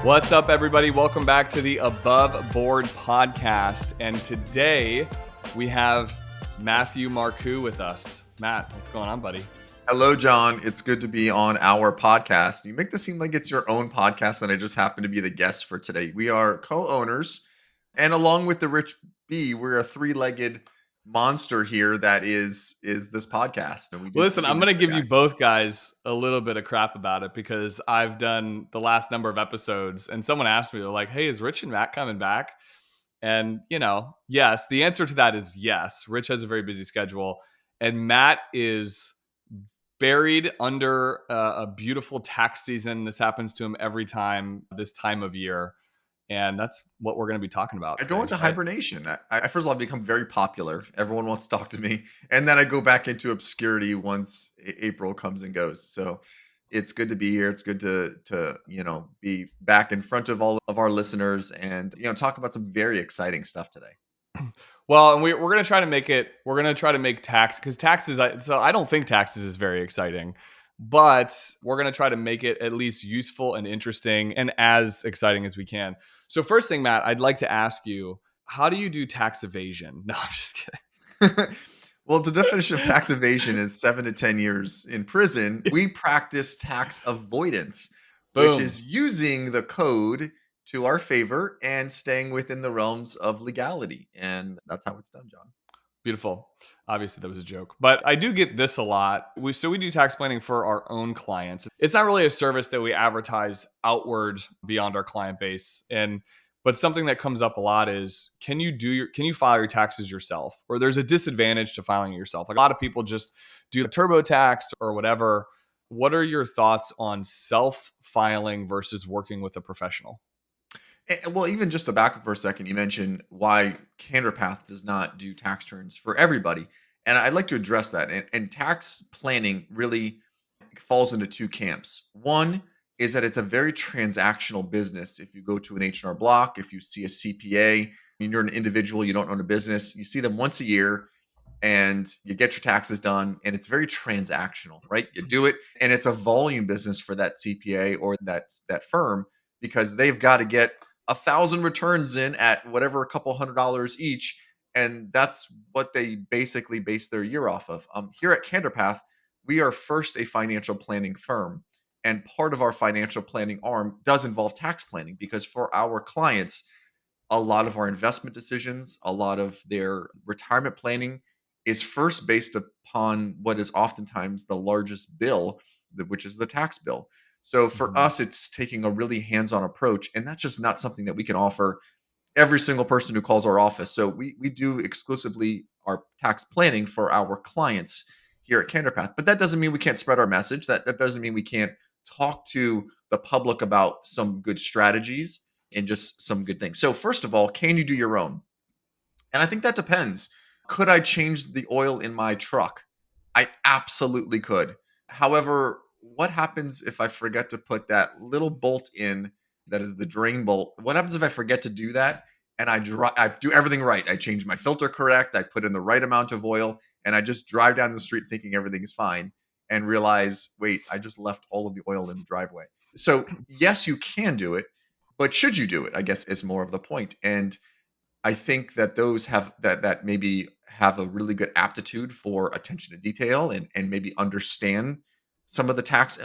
What's up, everybody? Welcome back to the Above Board podcast. And today we have Matthew Marcoux with us. Matt, what's going on, buddy? Hello, John. It's good to be on our podcast. You make this seem like it's your own podcast, and I just happen to be the guest for today. We are co-owners, and along with the Rich B, we're a three-legged monster here that is this podcast. And we do Listen, I'm things going to give you together. both guys a little bit of crap about it because I've done the last number of episodes, and someone asked me, they're like, hey, is Rich and Matt coming back? And, yes, the answer to that is yes. Rich has a very busy schedule, and Matt is buried under a beautiful tax season. This happens to him every time this time of year. And that's what we're going to be talking about I today, go into right? hibernation. I first of all, I've become very popular. Everyone wants to talk to me, and then I go back into obscurity once April comes and goes. So it's good to be here. It's good to be back in front of all of our listeners and talk about some very exciting stuff today. Well, and we're going to try to make it, we're going to try to make tax, because taxes, so I don't think taxes is very exciting, but we're going to try to make it at least useful and interesting and as exciting as we can. So first thing, Matt, I'd like to ask you, how do you do tax evasion? No, I'm just kidding. Well, the definition of tax evasion is 7 to 10 years in prison. We practice tax avoidance, which Boom. is using the code to our favor and staying within the realms of legality. And that's how it's done, John. Beautiful. Obviously, that was a joke, but I do get this a lot. We do tax planning for our own clients. It's not really a service that we advertise outward beyond our client base, but something that comes up a lot is can you file your taxes yourself? Or there's a disadvantage to filing it yourself. Like a lot of people just do the TurboTax or whatever. What are your thoughts on self-filing versus working with a professional? Well, even just to back up for a second, you mentioned why CanderPath does not do tax returns for everybody. And I'd like to address that. And tax planning really falls into two camps. One is that it's a very transactional business. If you go to an H&R Block, if you see a CPA, and you're an individual, you don't own a business, you see them once a year and you get your taxes done, and it's very transactional, right? You do it, and it's a volume business for that CPA or that firm because they've got to get 1,000 returns in at whatever, a couple $100 each, and that's what they basically base their year off of. Here at CanderPath, we are first a financial planning firm, and part of our financial planning arm does involve tax planning because for our clients, a lot of our investment decisions, a lot of their retirement planning is first based upon what is oftentimes the largest bill, which is the tax bill. So for Mhm. us, it's taking a really hands-on approach, and that's just not something that we can offer every single person who calls our office. So we do exclusively our tax planning for our clients here at CanderPath. But that doesn't mean we can't spread our message. That doesn't mean we can't talk to the public about some good strategies and just some good things. So first of all, can you do your own? And I think that depends. Could I change the oil in my truck? I absolutely could. However, what happens if I forget to put that little bolt in that is the drain bolt? What happens if I forget to do that and I do everything right? I change my filter correct, I put in the right amount of oil, and I just drive down the street thinking everything's fine and realize, wait, I just left all of the oil in the driveway. So, yes, you can do it, but should you do it? I guess is more of the point. And I think that those have that maybe have a really good aptitude for attention to detail and maybe understand some of the tax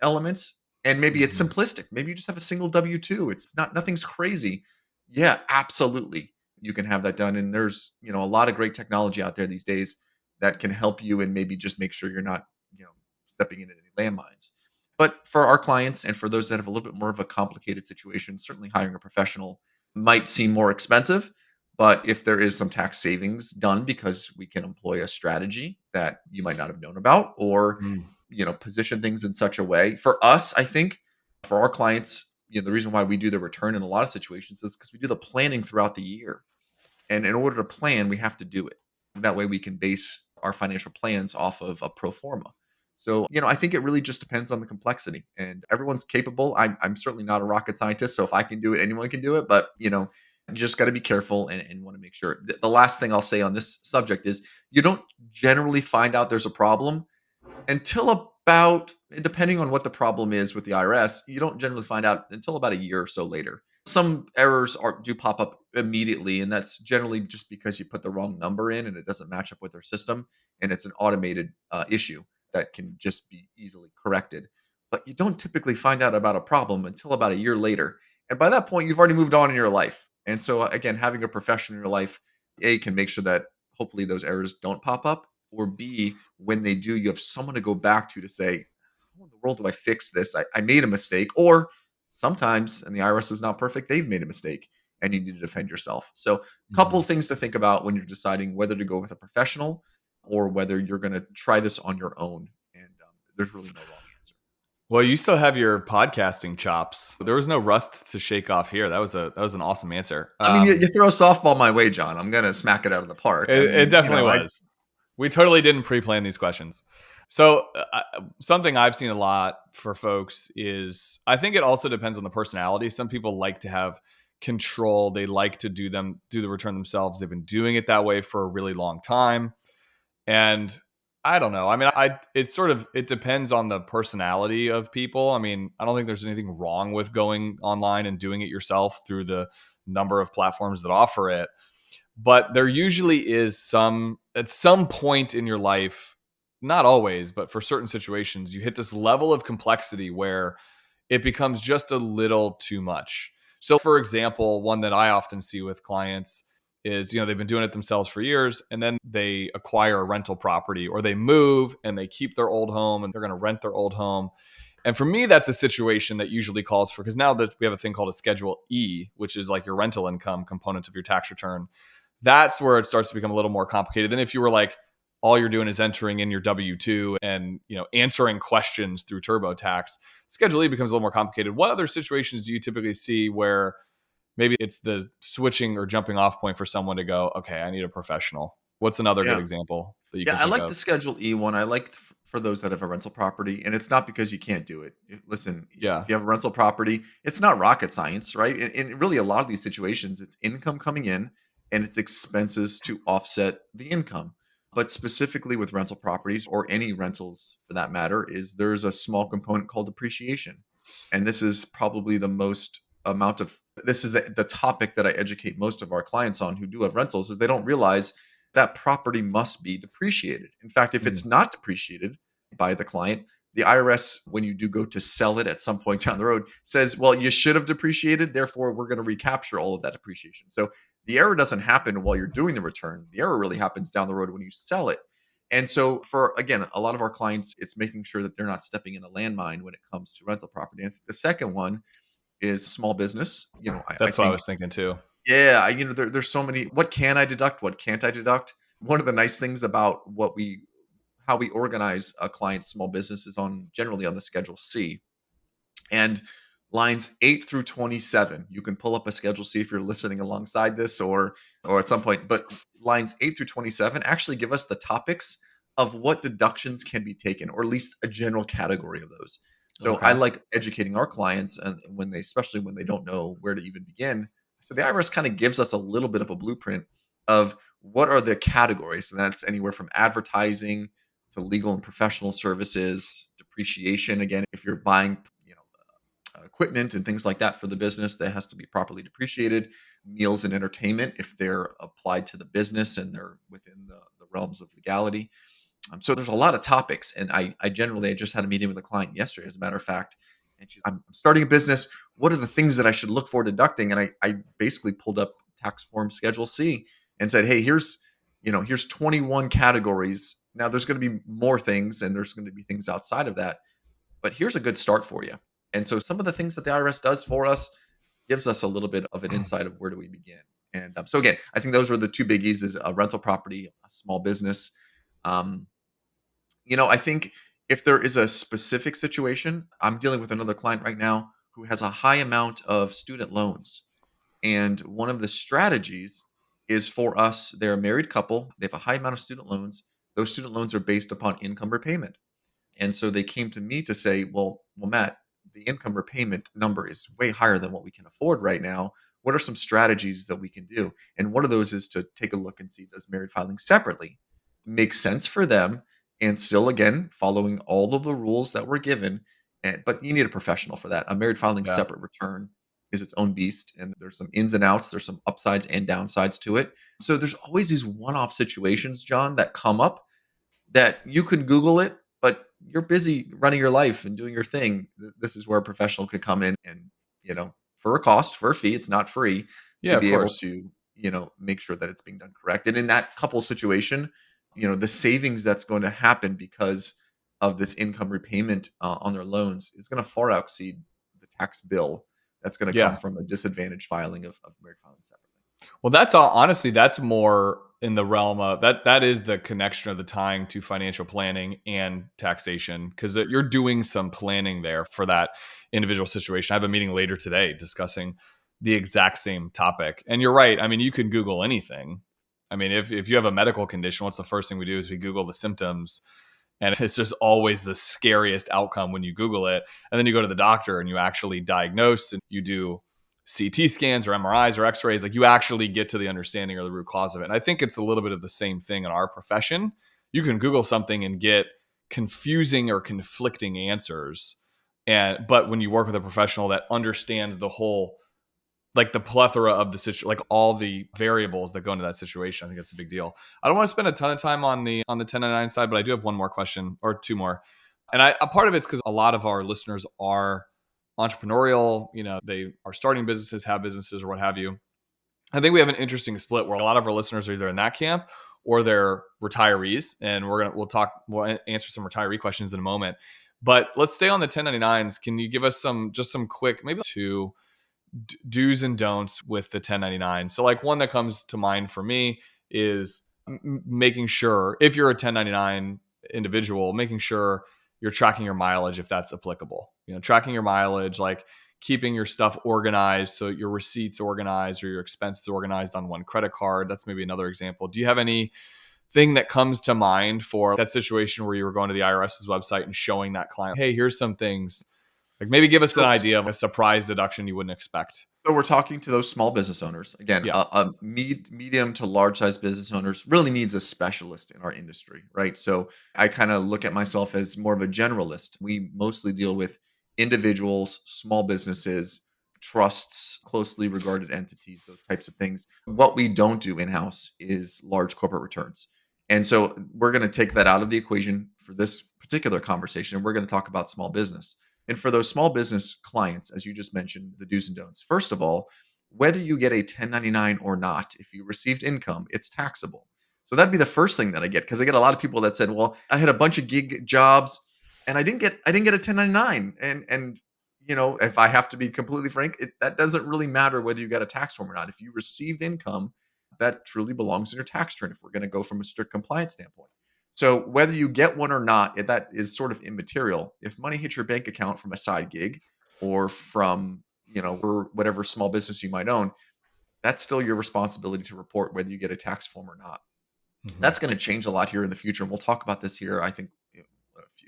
elements. And maybe it's Mhm. simplistic. Maybe you just have a single W-2. It's nothing's crazy. Yeah, absolutely. You can have that done. And there's, a lot of great technology out there these days that can help you and maybe just make sure you're not, stepping into any landmines. But for our clients and for those that have a little bit more of a complicated situation, certainly hiring a professional might seem more expensive, but if there is some tax savings done because we can employ a strategy that you might not have known about or Mm. position things in such a way. For us, I think for our clients, the reason why we do the return in a lot of situations is because we do the planning throughout the year. And in order to plan, we have to do it. That way we can base our financial plans off of a pro forma. So, I think it really just depends on the complexity and everyone's capable. I'm certainly not a rocket scientist. So if I can do it, anyone can do it. But, you just got to be careful and want to make sure. The last thing I'll say on this subject is you don't generally find out there's a problem until about Depending on what the problem is with the IRS, you don't generally find out until about a year or so later. Some errors do pop up immediately, and that's generally just because you put the wrong number in and it doesn't match up with their system, and it's an automated issue that can just be easily corrected. But you don't typically find out about a problem until about a year later, and by that point, you've already moved on in your life. And so, again, having a professional in your life, A, can make sure that hopefully those errors don't pop up, or B, when they do, you have someone to go back to say, how in the world do I fix this? I made a mistake. Or sometimes, and the IRS is not perfect, they've made a mistake and you need to defend yourself. So, a couple Mhm. of things to think about when you're deciding whether to go with a professional or whether you're going to try this on your own. And there's really no wrong answer. Well, you still have your podcasting chops. There was no rust to shake off here. That was an awesome answer. I mean, you throw a softball my way, John. I'm going to smack it out of the park. I It mean, definitely was. We totally didn't pre-plan these questions. So something I've seen a lot for folks is I think it also depends on the personality. Some people like to have control. They like to do the return themselves. They've been doing it that way for a really long time. And I don't know. I mean, it depends on the personality of people. I mean, I don't think there's anything wrong with going online and doing it yourself through the number of platforms that offer it. But there usually is at some point in your life, not always, but for certain situations, you hit this level of complexity where it becomes just a little too much. So, for example, one that I often see with clients is, they've been doing it themselves for years and then they acquire a rental property or they move and they keep their old home and they're going to rent their old home. And for me, that's a situation that usually calls for, because now that we have a thing called a Schedule E, which is like your rental income component of your tax return, that's where it starts to become a little more complicated than if you were like, all you're doing is entering in your W-2 and answering questions through TurboTax. Schedule E becomes a little more complicated. What other situations do you typically see where maybe it's the switching or jumping off point for someone to go, okay, I need a professional? What's another good Yeah. example that you Yeah, can I think like the of? Schedule E one. I like for those that have a rental property, and it's not because you can't do it. Listen, if Yeah. you have a rental property, it's not rocket science, right? And really, a lot of these situations, it's income coming in and it's expenses to offset the income. But specifically with rental properties or any rentals for that matter, is there's a small component called depreciation, and this is probably the most amount of this is the topic that I educate most of our clients on who do have rentals is they don't realize that property must be depreciated. In fact, if Mm. it's not depreciated by the client, the IRS, when you do go to sell it at some point down the road, says, well, you should have depreciated. Therefore, we're going to recapture all of that depreciation. So the error doesn't happen while you're doing the return. The error really happens down the road when you sell it. And so, for again, a lot of our clients, it's making sure that they're not stepping in a landmine when it comes to rental property. And the second one is small business. I That's what I think was thinking too. yeah, there's so many. What can I deduct? What can't I deduct? One of the nice things about how we organize a client's small business is generally on the Schedule C. And lines 8 through 27, you can pull up a Schedule C if you're listening alongside this or at some point, but lines 8 through 27 actually give us the topics of what deductions can be taken, or at least a general category of those. So I Okay. like educating our clients, and especially when they don't know where to even begin. So the IRS kind of gives us a little bit of a blueprint of what are the categories, and that's anywhere from advertising to legal and professional services, depreciation. Again, if you're buying, equipment and things like that for the business that has to be properly depreciated. Meals and entertainment, if they're applied to the business and they're within the realms of legality. So there's a lot of topics, and I just had a meeting with a client yesterday, as a matter of fact, and I'm starting a business. What are the things that I should look for deducting? And I basically pulled up tax form Schedule C and said, hey, here's 21 categories. Now there's going to be more things, and there's going to be things outside of that, but here's a good start for you. And so some of the things that the IRS does for us gives us a little bit of an insight of where do we begin. And so again, I think those are the two biggies: is a rental property, a small business. Um, I think if there is a specific situation, I'm dealing with another client right now who has a high amount of student loans. And one of the strategies is for us, they're a married couple, they have a high amount of student loans. Those student loans are based upon income repayment. And so they came to me to say, well, Matt, the income repayment number is way higher than what we can afford right now. What are some strategies that we can do? And one of those is to take a look and see, does married filing separately make sense for them? and still, again, following all of the rules that were given. But you need a professional for that. A married filing Yeah. separate return is its own beast, and there's some ins and outs. There's some upsides and downsides to it. So there's always these one-off situations, John, that come up that you can Google it, but you're busy running your life and doing your thing. This is where a professional could come in and, for a cost, for a fee, it's not free, to Yeah, of be able course. to, make sure that it's being done correct. And in that couple situation, the savings that's going to happen because of this income repayment on their loans is going to far exceed the tax bill that's going to come Yeah. from a disadvantaged filing of married filing separately. Well, that's all, honestly, that's more in the realm of that is the connection of the tying to financial planning and taxation, because you're doing some planning there for that individual situation. I have a meeting later today discussing the exact same topic. And you're right. I mean, you can Google anything. I mean, if you have a medical condition, what's the first thing we do is we Google the symptoms. And it's just always the scariest outcome when you Google it. And then you go to the doctor and you actually diagnose and you do CT scans or MRIs or X-rays. Like, you actually get to the understanding or the root cause of it. And I think it's a little bit of the same thing in our profession. You can Google something and get confusing or conflicting answers. But when you work with a professional that understands the whole, like the plethora of the situation, like all the variables that go into that situation, I think that's a big deal. I don't want to spend a ton of time on the 1099 side, but I do have one more question or two more. And a part of it's because a lot of our listeners are entrepreneurial. They are starting businesses, have businesses, or what have you. I think we have an interesting split where a lot of our listeners are either in that camp or they're retirees, and we'll answer some retiree questions in a moment. But let's stay on the 1099s. Can you give us some quick, maybe two do's and don'ts with the 1099? So, like, one that comes to mind for me is making sure, if you're a 1099 individual, making sure you're tracking your mileage if that's applicable. Tracking your mileage, like keeping your stuff organized, so your receipts organized or your expenses organized on one credit card. That's maybe another example. Do you have anything that comes to mind for that situation where you were going to the IRS's website and showing that client, hey, here's some things, like maybe give us an So, idea of a surprise deduction you wouldn't expect? So we're talking to those small business owners. Again, Yeah. medium to large size business owners really needs a specialist in our industry, right? So I kind of look at myself as more of a generalist. We mostly deal with individuals, small businesses, trusts, closely regarded entities, those types of things. What we don't do in house is large corporate returns. And so we're going to take that out of the equation for this particular conversation. We're going to talk about small business. And for those small business clients, as you just mentioned, the do's and don'ts. First of all, whether you get a 1099 or not, if you received income, it's taxable. So that'd be the first thing that I get, because I get a lot of people that said, "Well, I had a bunch of gig jobs and I didn't get a 1099." And if I have to be completely frank, that doesn't really matter whether you got a tax form or not. If you received income, that truly belongs in your tax return if we're going to go from a strict compliance standpoint. So whether you get one or not, that is sort of immaterial. If money hits your bank account from a side gig or from, or whatever small business you might own, that's still your responsibility to report whether you get a tax form or not. Mm-hmm. That's going to change a lot here in the future. And we'll talk about this here, I think,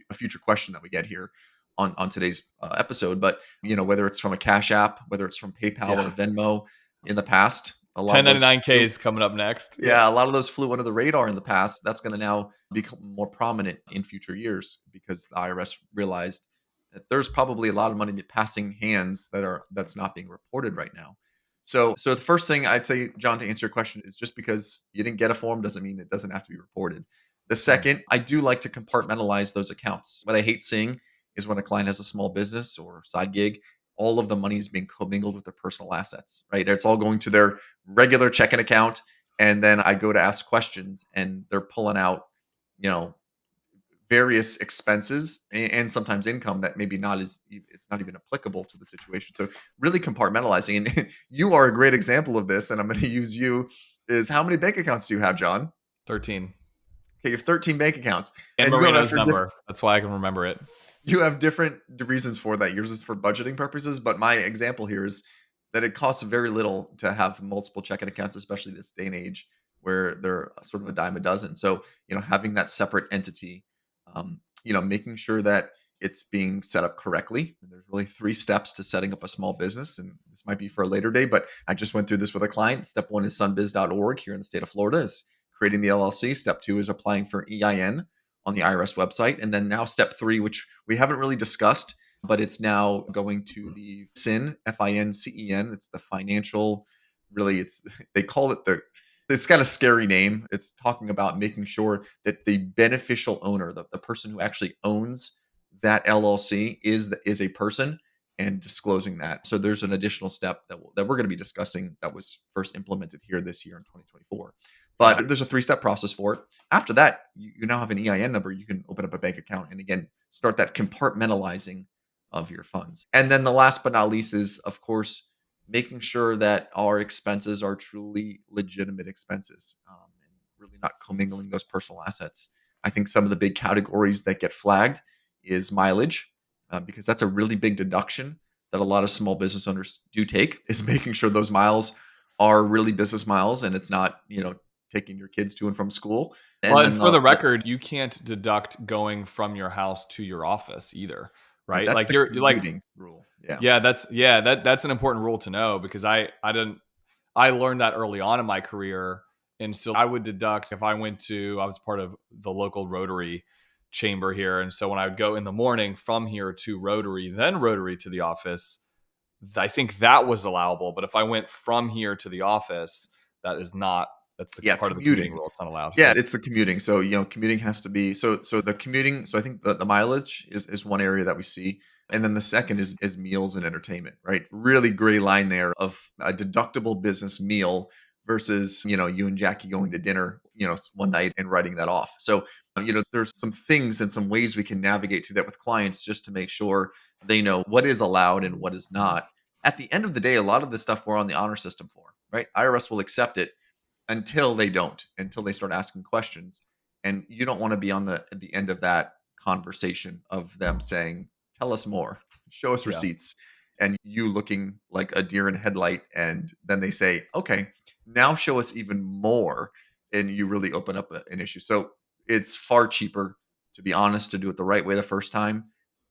a future question that we get here on today's episode. But, whether it's from a Cash App, whether it's from PayPal or Yeah. Venmo in the past, a lot of those 1099K is coming up next. Yeah. yeah, a lot of those flew under the radar in the past. That's going to now become more prominent in future years because the IRS realized that there's probably a lot of money passing hands that's not being reported right now. So the first thing I'd say, John, to answer your question, is just because you didn't get a form doesn't mean it doesn't have to be reported. The Mm. second, I do like to compartmentalize those accounts. What I hate seeing is when a client has a small business or side gig, all of the money is being commingled with their personal assets, right? It's all going to their regular checking account. And then I go to ask questions and they're pulling out, you know, various expenses and sometimes income that maybe not is it's not even applicable to the situation. So really compartmentalizing. And you are a great example of this. And I'm going to use you is how many bank accounts do you have, John? 13. Okay, you have 13 bank accounts And and you have that Marina's for number. That's why I can remember it. you have different reasons for that. Yours is for budgeting purposes, but my example here is that it costs very little to have multiple checking accounts, especially this day and age where they're sort of a dime a dozen. So, having that separate entity, making sure that it's being set up correctly. And there's really 3 steps to setting up a small business. And this might be for a later day, but I just went through this with a client. Step 1 is sunbiz.org here in the state of Florida is creating the LLC. Step 2 is applying for EIN on the IRS website. And then now step 3, which we haven't really discussed, but it's now going to the SIN, FINCEN. It's the financial, really, they call it it's got a scary name. It's talking about making sure that the beneficial owner, the person who actually owns that LLC is a person, and disclosing that. So there's an additional step that we're going to be discussing that was first implemented here this year in 2024. Yeah. But there's a 3-step process for it. After that, you now have an EIN number. You can open up a bank account and again start that compartmentalizing of your funds. And then the last but not least is, of course, making sure that our expenses are truly legitimate expenses, and really not commingling those personal assets. I think some of the big categories that get flagged is mileage, because that's a really big deduction that a lot of small business owners do take, is making sure those miles are really business miles and it's not, taking your kids to and from school. Well, And and then for the record, you can't deduct going from your house to your office either, right, right? that's Like the you're like, commuting rule. Yeah. yeah, that's an important rule to know because I learned that early on in my career, and so I would deduct if I was part of the local Rotary chamber here, and so when I would go in the morning from here to Rotary, then Rotary to the office, I think that was allowable. But if I went from here to the office, that is not. That's the Yeah, part of the commuting commuting. rule. It's not allowed. Yeah, it's the commuting. So, commuting has to be so the commuting, so I think the mileage is one area that we see. And then the second is meals and entertainment, right? Really gray line there of a deductible business meal versus, you and Jackie going to dinner, one night and writing that off. So, there's some things and some ways we can navigate through that with clients just to make sure they know what is allowed and what is not. At the end of the day, a lot of the stuff we're on the honor system for, right? IRS will accept it until they don't, until they start asking questions. And you don't want to be on the end of that conversation of them saying, "Tell us more, show us Yeah, receipts," and you looking like a deer in headlight. And then they say, "Okay, now show us even more," and you really open up an issue. So it's far cheaper, to be honest, to do it the right way the first time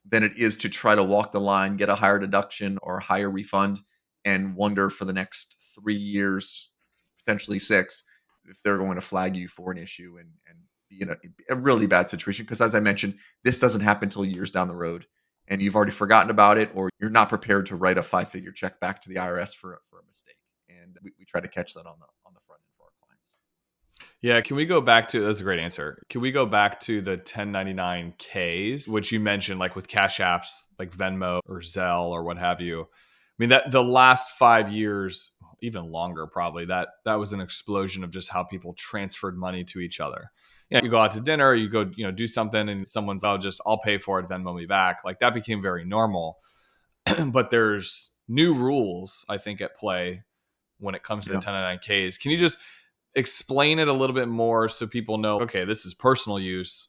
than it is to try to walk the line, get a higher deduction or a higher refund, and wonder for the next 3 years, potentially 6, if they're going to flag you for an issue and be in a really bad situation. Because as I mentioned, this doesn't happen until years down the road, and you've already forgotten about it, or you're not prepared to write a 5-figure check back to the IRS for a mistake. And we try to catch that on the front end for our clients. yeah. Can we go back to? That's a great answer. Can we go back to the 1099Ks, which you mentioned, like with cash apps like Venmo or Zelle or what have you? I mean, that the last 5 years, even longer, probably that was an explosion of just how people transferred money to each other. You go out to dinner, you go, do something, and someone's, "Oh, just I'll pay for it, Venmo me back." Like that became very normal. But there's new rules, I think, at play when it comes to the Yeah. 1099Ks. Can you just explain it a little bit more so people know, okay, this is personal use?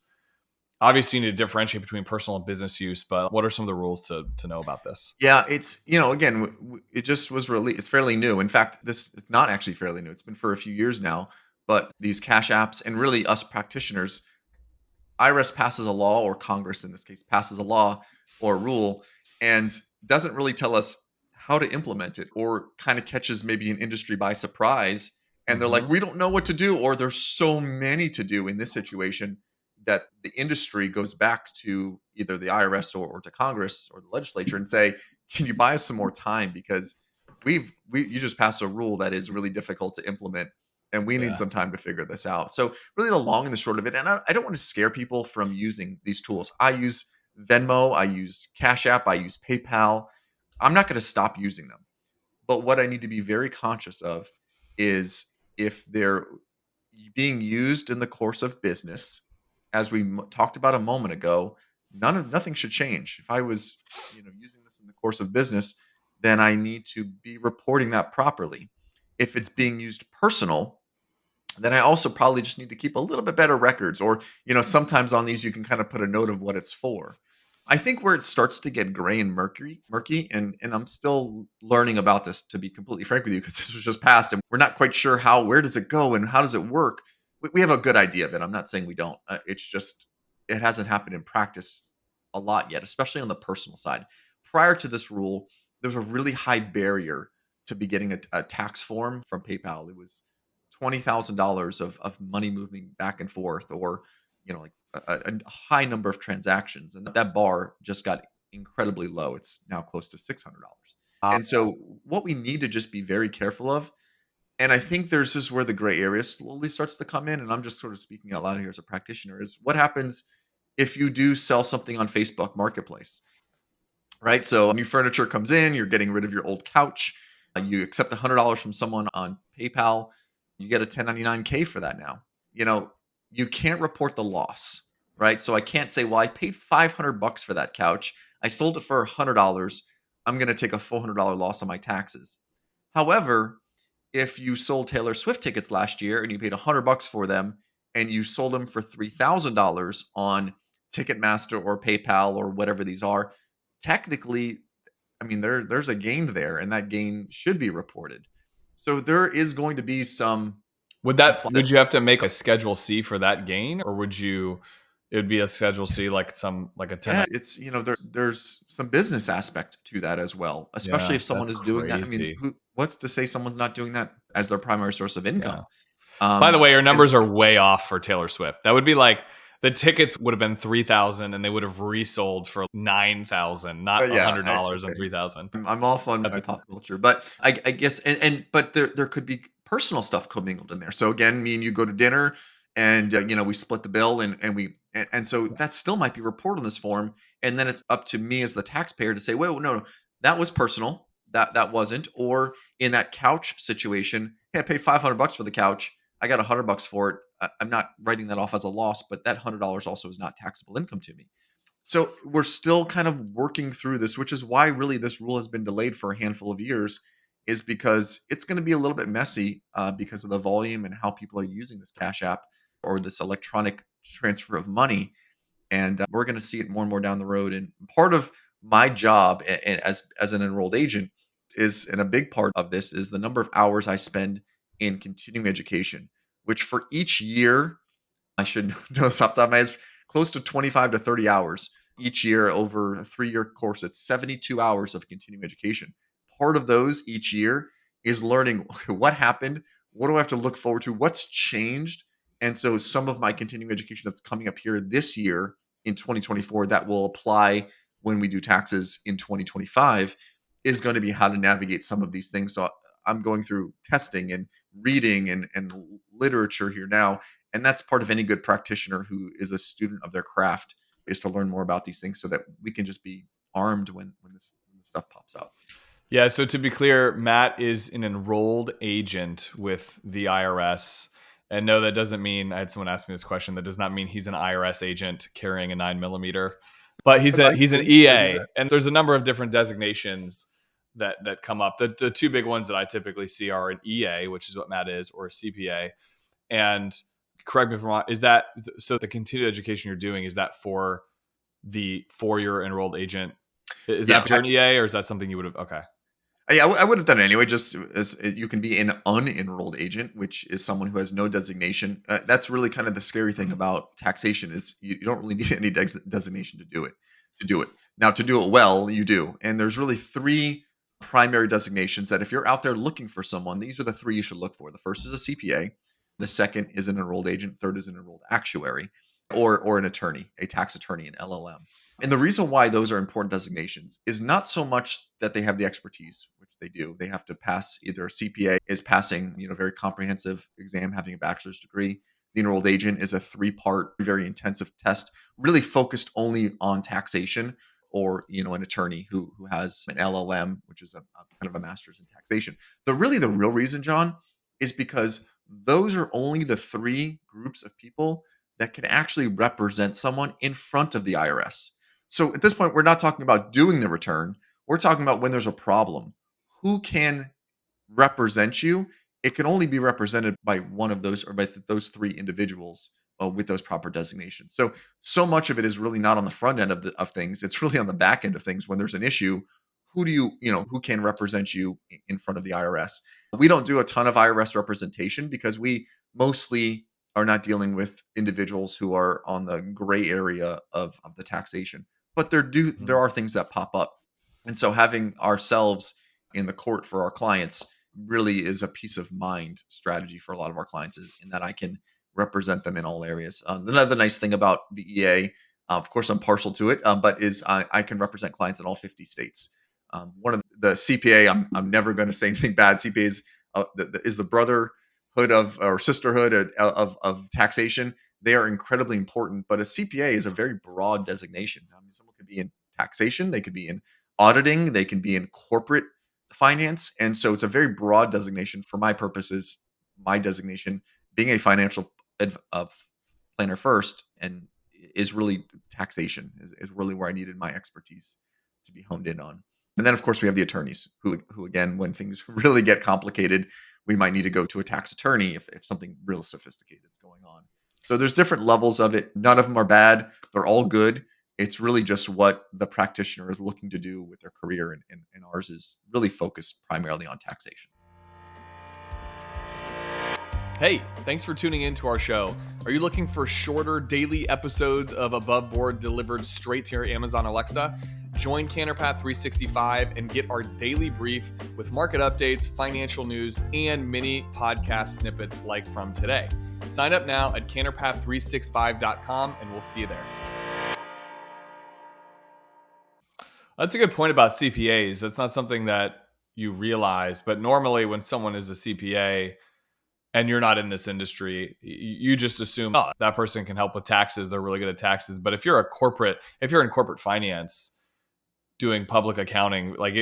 Obviously, you need to differentiate between personal and business use, but what are some of the rules to know about this? Yeah, it's, again, it just was really, it's fairly new. In fact, it's not actually fairly new. It's been for a few years now, but these cash apps and really us practitioners, IRS passes a law, or Congress in this case passes a law or a rule, and doesn't really tell us how to implement it, or kind of catches maybe an industry by surprise. And they're like, Hmm. we don't know what to do, or there's so many to do in this situation that the industry goes back to either the IRS or to Congress or the legislature and say, can you buy us some more time? Because you just passed a rule that is really difficult to implement, and we need Yeah. some time to figure this out. So really the long and the short of it, and I don't want to scare people from using these tools. I use Venmo, I use Cash App, I use PayPal. I'm not going to stop using them. But what I need to be very conscious of is if they're being used in the course of business, as we talked about a moment ago, nothing should change. If I was, using this in the course of business, then I need to be reporting that properly. If it's Mhm. being used personal, then I also probably just need to keep a little bit better records. Or, sometimes on these you can kind of put a note of what it's for. I think where it starts to get gray and murky, and I'm still learning about this, to be completely frank with you, because this was just passed and we're not quite sure where does it go and how does it work. We have a good idea of it. I'm not saying we don't. It's just it hasn't happened in practice a lot yet, especially on the personal side. Prior to this rule, there was a really high barrier to be getting a tax form from PayPal. It was $20,000 of money moving back and forth, or like a high number of transactions, and that bar just got incredibly low. It's now close to $600. Wow. And so what we need to just be very careful of, and I think there's this where the gray area slowly starts to come in, and I'm just sort of speaking out loud here as a practitioner, is what happens if you do sell something on Facebook Marketplace, right? So new furniture comes in, you're getting rid of your old couch, you accept $100 from someone on PayPal, you get a 1099K for that now. You know, you can't report the loss, right? So I can't say, well, I paid $500 for that couch. I sold it for $100. I'm going to take a $400 loss on my taxes. However, if you sold Taylor Swift tickets last year and you paid $100 for them and you sold them for $3,000 on Ticketmaster or PayPal or whatever these are, technically, I mean, there's a gain there, and that gain should be reported. So there is going to be some Would you have to make a Schedule C for that gain, or would you it would be a Schedule C like some like a 10? yeah, it's there's some business aspect to that as well, especially Yeah, if someone that's is doing that. I mean, crazy. what's to say someone's not doing that as their primary source of Yeah. income? By the way, your And numbers are way off for Taylor Swift. That would be like the tickets would have been 3,000 and they would have resold for 9,000, not yeah, $100 and okay. 3,000. I'm off on my pop culture, but I guess, but there could be personal stuff commingled in there. So again, me and you go to dinner, and we split the bill, and so that still might be reported on this form, and then it's up to me as the taxpayer to say, well, no, that was personal, that wasn't, or in that couch situation, hey, I paid $500 for the couch, I got $100 for it. I'm not writing that off as a loss, but that $100 also is not taxable income to me. So we're still kind of working through this, which is why really this rule has been delayed for a handful of years, is because it's going to be a little bit messy because of the volume and how people are using this Cash App or this electronic transfer of money. And we're going to see it more and more down the road. And part of my job as an enrolled agent is, and a big part of this is the number of hours I spend in continuing education, which for each year I should know this off the top of my head, close to 25 to 30 hours each year over a 3-year course. It's 72 hours of continuing education. Part of those each year is learning what happened, what do I have to look forward to, what's changed. And so some of my continuing education that's coming up here this year in 2024 that will apply when we do taxes in 2025 is going to be how to navigate some of these things. So I'm going through testing and reading and literature here now, and that's part of any good practitioner who is a student of their craft, is to learn more about these things so that we can just be armed when this stuff pops up. Yeah, so to be clear, Matt is an enrolled agent with the IRS. And no, that doesn't mean, I had someone ask me this question, that does not mean he's an IRS agent carrying a 9 millimeter. But he's But I he's an I do EA. that. And there's a number of different designations that come up. The two big ones that I typically see are an EA, which is what Matt is, or a CPA. And correct me if I'm wrong, is that so the continued education you're doing, is that for the 4-year enrolled agent? Is Yeah, that your EA, or is that something you would have? Okay. I would have done it anyway. Just as you can be an unenrolled agent, which is someone who has no designation. That's really kind of the scary thing about taxation is you don't really need any designation to do it. To do it now, to do it well, you do. And there's really three primary designations that if you're out there looking for someone, these are the three you should look for. The first is a CPA. The second is an enrolled agent. Third is an enrolled actuary, or an attorney, a tax attorney, an LLM. And the reason why those are important designations is not so much that they have the expertise, which they do. They have to pass either a CPA is passing, very comprehensive exam, having a bachelor's degree. The enrolled agent is a 3-part, very intensive test, really focused only on taxation, or an attorney who has an LLM, which is a kind of a master's in taxation. The real reason, John, is because those are only the three groups of people that can actually represent someone in front of the IRS. So at this point, we're not talking about doing the return. We're talking about when there's a problem. Who can represent you? It can only be represented by one of those, or by those three individuals with those proper designations. So much of it is really not on the front end of things. It's really on the back end of things. When there's an issue, who can represent you in front of the IRS? We don't do a ton of IRS representation because we mostly are not dealing with individuals who are on the gray area of the taxation. But there Mhm. are things that pop up. And so having ourselves in the court for our clients really is a peace of mind strategy for a lot of our clients, in that I can represent them in all areas. Another nice thing about the EA, of course, I'm partial to it, but is I can represent clients in all 50 states. One of the CPA, I'm never going to say anything bad. CPA is the brotherhood of or sisterhood of taxation. They are incredibly important, but a CPA is a very broad designation. I mean, someone could be in taxation, they could be in auditing, they can be in corporate finance, and so it's a very broad designation. For my purposes, my designation being a financial planner first, and is really taxation is really where I needed my expertise to be honed in on. And then, of course, we have the attorneys who again, when things really get complicated, we might need to go to a tax attorney if something real sophisticated is going on. So there's different levels of it. None of them are bad. They're all good. It's really just what the practitioner is looking to do with their career, and ours is really focused primarily on taxation. Hey, thanks for tuning in to our show. Are you looking for shorter daily episodes of Above Board delivered straight to your Amazon Alexa? Join Canterpath 365 and get our daily brief with market updates, financial news, and mini podcast snippets like from today. Sign up now at canterpath365.com and we'll see you there. That's a good point about CPAs. That's not something that you realize, but normally when someone is a CPA and you're not in this industry, you just assume, oh, that person can help with taxes. They're really good at taxes. But if you're in corporate finance doing public accounting, like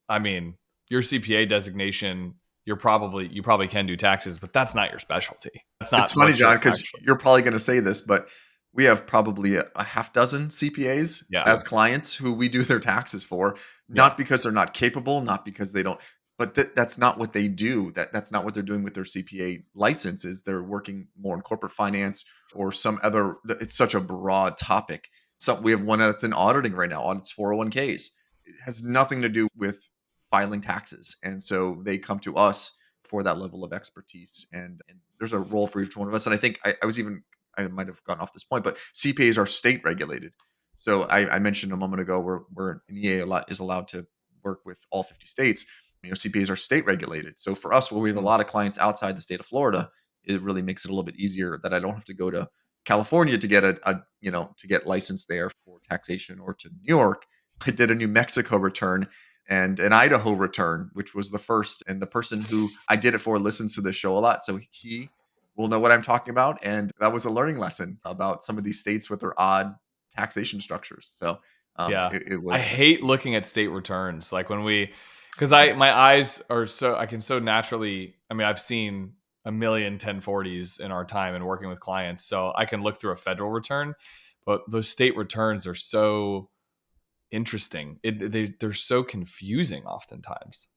I mean, your CPA designation, you probably can do taxes, but that's not your specialty. That's It's not funny, what you're John, because actually. you're probably going to say this, but we have probably a half dozen CPAs Yeah. as clients who we do their taxes for, Yeah. not because they're not capable, not because they don't, but that's not what they do. That's not what they're doing with their CPA licenses. They're working more in corporate finance or some other. It's such a broad topic. So we have one that's in auditing right now, audits 401ks. It has nothing to do with filing taxes, and so they come to us for that level of expertise. And there's a role for each one of us. And I think I might have gotten off this point, but CPAs are state regulated. So I mentioned a moment ago where an EA is allowed to work with all 50 states. CPAs are state regulated. So for us, where we have a lot of clients outside the state of Florida, it really makes it a little bit easier that I don't have to go to California to get to get licensed there for taxation, or to New York. I did a New Mexico return and an Idaho return, which was the first. And the person who I did it for listens to this show a lot, so he will know what I'm talking about. And that was a learning lesson about some of these states with their odd taxation structures. So Yeah. it I was. hate looking at state returns. Like because my eyes are I can so naturally, I mean, I've seen a million 1040s in our time and working with clients. So I can look through a federal return, but those state returns are so interesting. They're so confusing oftentimes.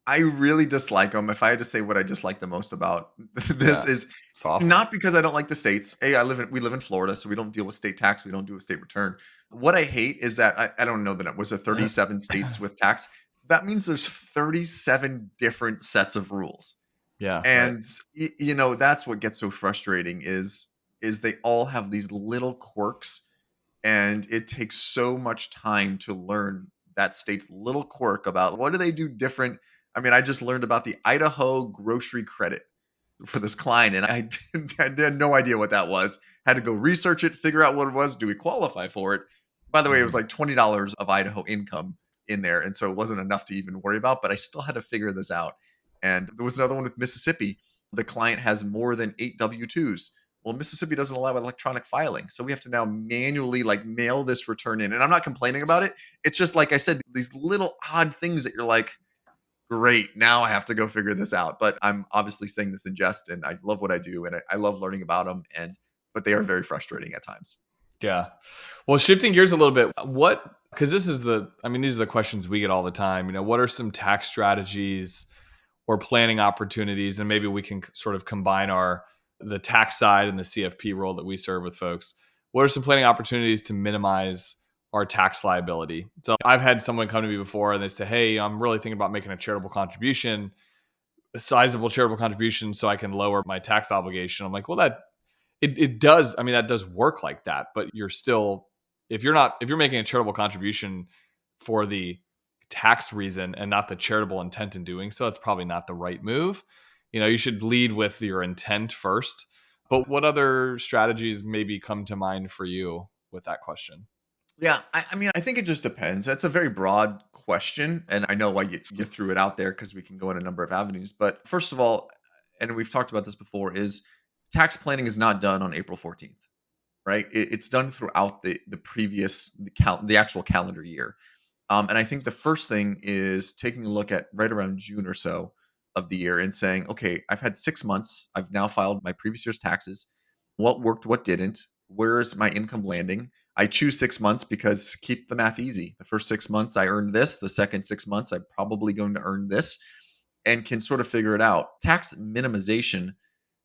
I really dislike them. If I had to say what I dislike the most about this, Yeah. is It's awful. not because I don't like the states. We live in Florida, so we don't deal with state tax. We don't do a state return. What I hate is that I don't know that it was a 37 states with tax. That means there's 37 different sets of rules. Yeah. Right. And that's what gets so frustrating is they all have these little quirks, and it takes so much time to learn that state's little quirk about what do they do different. I mean, I just learned about the Idaho grocery credit for this client, and I had no idea what that was. Had to go research it, figure out what it was. Do we qualify for it? By the way, it was Mhm. like $20 of Idaho income in there, and so it wasn't enough to even worry about. But I still had to figure this out. And there was another one with Mississippi. The client has more than 8 W-2s. Well, Mississippi doesn't allow electronic filing, so we have to now manually mail this return in. And I'm not complaining about it. It's just like I said, these little odd things that you're like, great, now I have to go figure this out. But I'm obviously saying this in jest, and I love what I do, and I love learning about them. But they are very frustrating at times. Yeah. Well, shifting gears a little bit, because these are the questions we get all the time. What are some tax strategies or planning opportunities? And maybe we can sort of combine the tax side and the CFP role that we serve with folks. What are some planning opportunities to minimize our tax liability? So I've had someone come to me before and they say, hey, I'm really thinking about making a sizable charitable contribution so I can lower my tax obligation. I'm like, well, it does. I mean, that does work like that, but you're still, if you're making a charitable contribution for the tax reason and not the charitable intent in doing so, it's probably not the right move. You should lead with your intent first. But what other strategies maybe come to mind for you with that question? Yeah, I mean, I think it just depends. That's a very broad question, and I know why you threw it out there because we can go in a number of avenues. But first of all, and we've talked about this before, is tax planning is not done on April 14th, right? It's done throughout the actual calendar year. And I think the first thing is taking a look at right around June or so of the year and saying, okay, I've had 6 months. I've now filed my previous year's taxes. What worked, what didn't? Where is my income landing? I choose 6 months because keep the math easy. The first 6 months, I earned this. The second 6 months, I'm probably going to earn this and can sort of figure it out. Tax minimization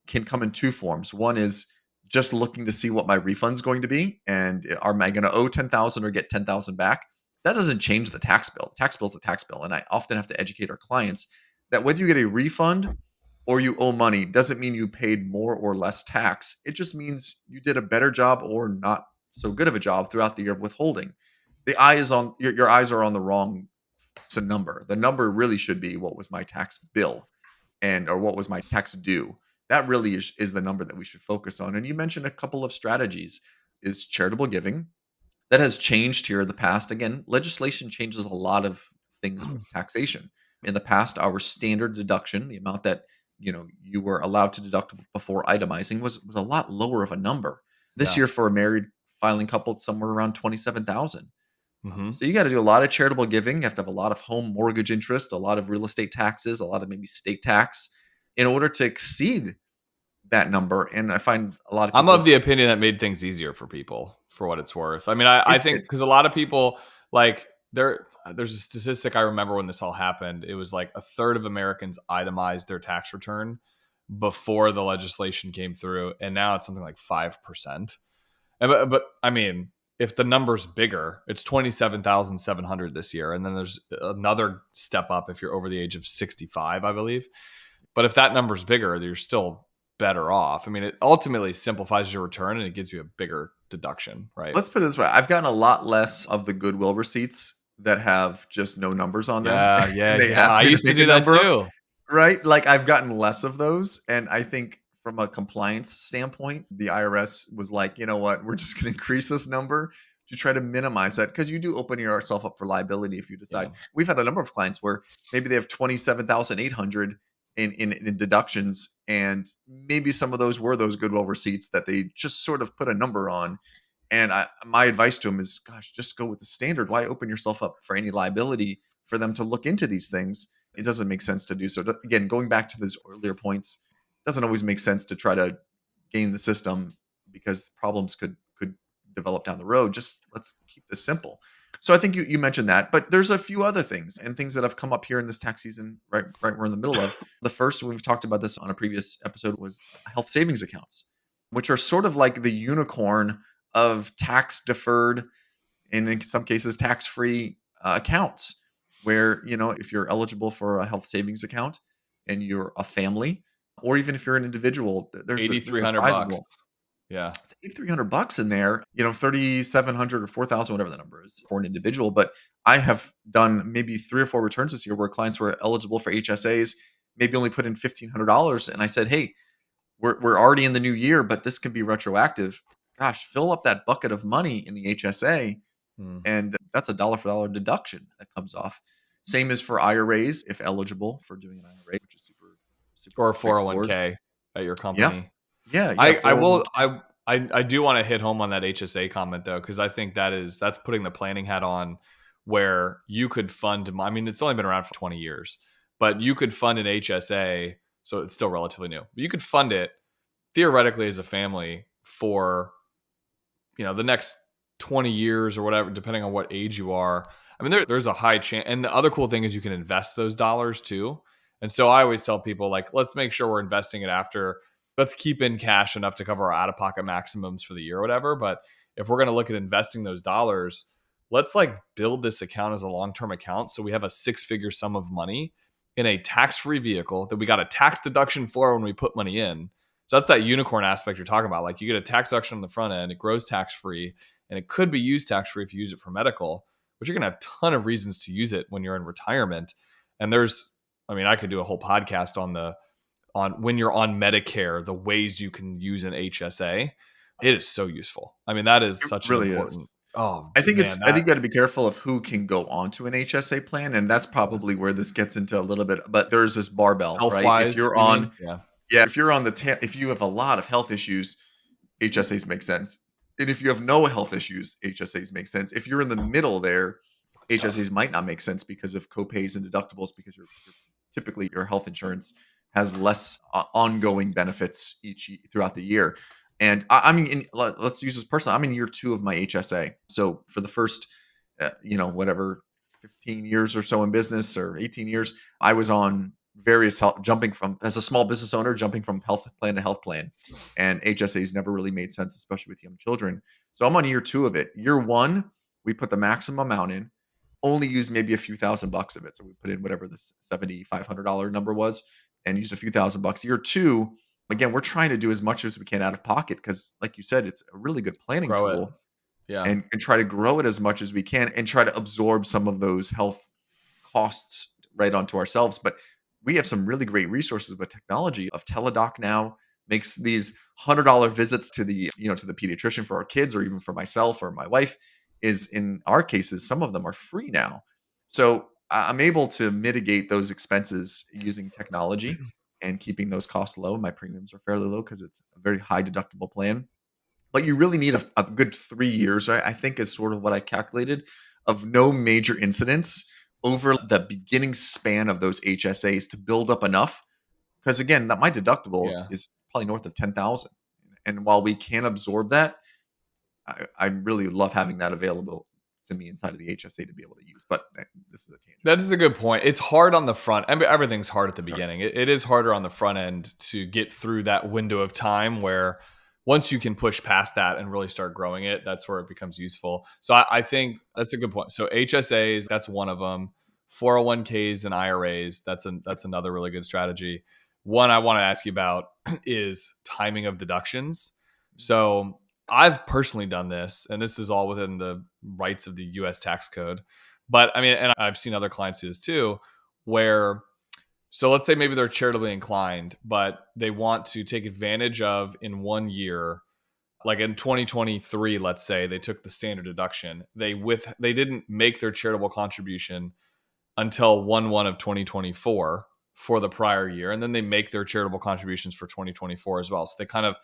can come in two forms. One is just looking to see what my refund's going to be, and am I going to owe 10,000 or get 10,000 back? That doesn't change the tax bill. The tax bill is the tax bill, and I often have to educate our clients that whether you get a refund or you owe money doesn't mean you paid more or less tax. It just means you did a better job or not so good of a job throughout the year of withholding. The eye is on your eyes are on the wrong number. The number really should be what was my tax bill and or what was my tax due. That really is the number that we should focus on. And you mentioned a couple of strategies is charitable giving. That has changed here in the past. Again, legislation changes a lot of things with taxation. In the past, our standard deduction, the amount that you were allowed to deduct before itemizing was a lot lower of a number. This Yeah. year for a married filing couple, it's somewhere around 27,000. Hmm. So you got to do a lot of charitable giving. You have to have a lot of home mortgage interest, a lot of real estate taxes, a lot of maybe state tax in order to exceed that number. And I find a lot of I'm of people the opinion that made things easier for people for what it's worth. I mean, I it think did. because a lot of people like there's a statistic I remember when this all happened. It was like a third of Americans itemized their tax return before the legislation came through, and now it's something like 5%. But I mean, if the number's bigger, it's 27,700 this year, and then there's another step up if you're over the age of 65, I believe. But if that number's bigger, you're still better off. I mean, it ultimately simplifies your return and it gives you a bigger deduction, right? Let's put it this way. I've gotten a lot less of the Goodwill receipts that have just no numbers on them. Yeah, And yeah, they yeah. ask I me to used to make a do that number up. too. Right? Like, I've gotten less of those, and I think from a compliance standpoint, the IRS was like, "You know what? We're just gonna increase this number to try to minimize that because you do open yourself up for liability if you decide." Yeah. We've had a number of clients where maybe they have 27,800 in deductions, and maybe some of those were those Goodwill receipts that they just sort of put a number on. And my advice to them is, gosh, just go with the standard. Why open yourself up for any liability for them to look into these things? It doesn't make sense to do so. Again, going back to those earlier points, it doesn't always make sense to try to game the system because problems could develop down the road. Just let's keep this simple. So I think you mentioned that, but there's a few other things and things that have come up here in this tax season, right we're in the middle of. The first, we've talked about this on a previous episode, was health savings accounts, which are sort of like the unicorn of tax deferred and in some cases tax-free accounts where if you're eligible for a health savings account and you're a family or even if you're an individual, there's a 8,300 bucks. sizable Yeah. it's $8,300 in there, 3,700 or 4,000, whatever the number is for an individual. But I have done maybe 3 or 4 returns this year where clients were eligible for HSAs, maybe only put in $1,500, and I said, hey, we're already in the new year, but this can be retroactive. Gosh, fill up that bucket of money in the HSA, Hmm. and that's a dollar for dollar deduction that comes off. Same as for IRAs, if eligible for doing an IRA, which is super, super Or a straightforward. 401k at your Yeah, company. yeah, I will 401k. I do want to hit home on that HSA comment though, because I think that's putting the planning hat on where you could fund. I mean, it's only been around for 20 years, but you could fund an HSA, so it's still relatively new. But you could fund it theoretically as a family for the next 20 years or whatever, depending on what age you are. I mean, there's a high chance. And the other cool thing is you can invest those dollars too. And so I always tell people, like, let's make sure we're investing it after. Let's keep in cash enough to cover our out of pocket maximums for the year or whatever. But if we're going to look at investing those dollars, let's like build this account as a long term account. So we have a 6-figure sum of money in a tax free vehicle that we got a tax deduction for when we put money in. So that's that unicorn aspect you're talking about. Like, you get a tax deduction on the front end, it grows tax free, and it could be used tax free if you use it for medical, but you're going to have a ton of reasons to use it when you're in retirement. And I mean, I could do a whole podcast on on when you're on Medicare, the ways you can use an HSA, it is so useful. I mean, that is It such an really is. important. Oh I think man, I think that you got to be careful of who can go onto an HSA plan, and that's yeah. probably where this gets into a little bit. But there's this barbell, Health right? If wise, you're you on, mean? Yeah, yeah, if you're on if you have a lot of health issues, HSAs make sense. And if you have no health issues, HSAs make sense. If you're in the middle there, it's tough. HSAs might not make sense because of copays and deductibles because typically your health insurance has less ongoing benefits throughout the year. And I mean, let's use this person. I'm in year 2 of my HSA. So for the first, whatever, 15 years or so in business or 18 years, I was on various health, jumping from as a small business owner, jumping from health plan to health plan. And HSAs never really made sense, especially with young children. So I'm on year 2 of it. Year 1, we put the maximum amount in, only used maybe a few $1,000 of it. So we put in whatever this $7,500 number was and used a few $1,000. Year 2, again, we're trying to do as much as we can out of pocket because, like you said, it's a really good planning Grow it. tool, Yeah. and try to grow it as much as we can and try to absorb some of those health costs right onto ourselves. But we have some really great resources with technology of Teledoc now makes these $100 visits to the pediatrician for our kids or even for myself or my wife is, in our cases, some of them are free now. So I'm able to mitigate those expenses using technology and keeping those costs low. My premiums are fairly low because it's a very high deductible plan, but you really need a good 3 years, I think is sort of what I calculated, of no major incidents over the beginning span of those HSAs to build up enough. Because again, my deductible Yeah. is probably north of 10,000. And while we can absorb that, I really love having that available to me inside of the HSA to be able to use. But this is a tangent. That is a good point. It's hard on the front. I mean, everything's hard at the Sure. beginning. It is harder on the front end to get through that window of time where once you can push past that and really start growing it, that's where it becomes useful. So I think that's a good point. So HSAs, that's one of them. 401ks and IRAs, that's another really good strategy. One I want to ask you about is timing of deductions. So I've personally done this, and this is all within the rights of the US tax code. But I mean, and I've seen other clients do this too, where so let's say maybe they're charitably inclined, but they want to take advantage of in 1 year, like in 2023, let's say they took the standard deduction. They didn't make their charitable contribution until 1/1 of 2024 for the prior year, and then they make their charitable contributions for 2024 as well. So they kind of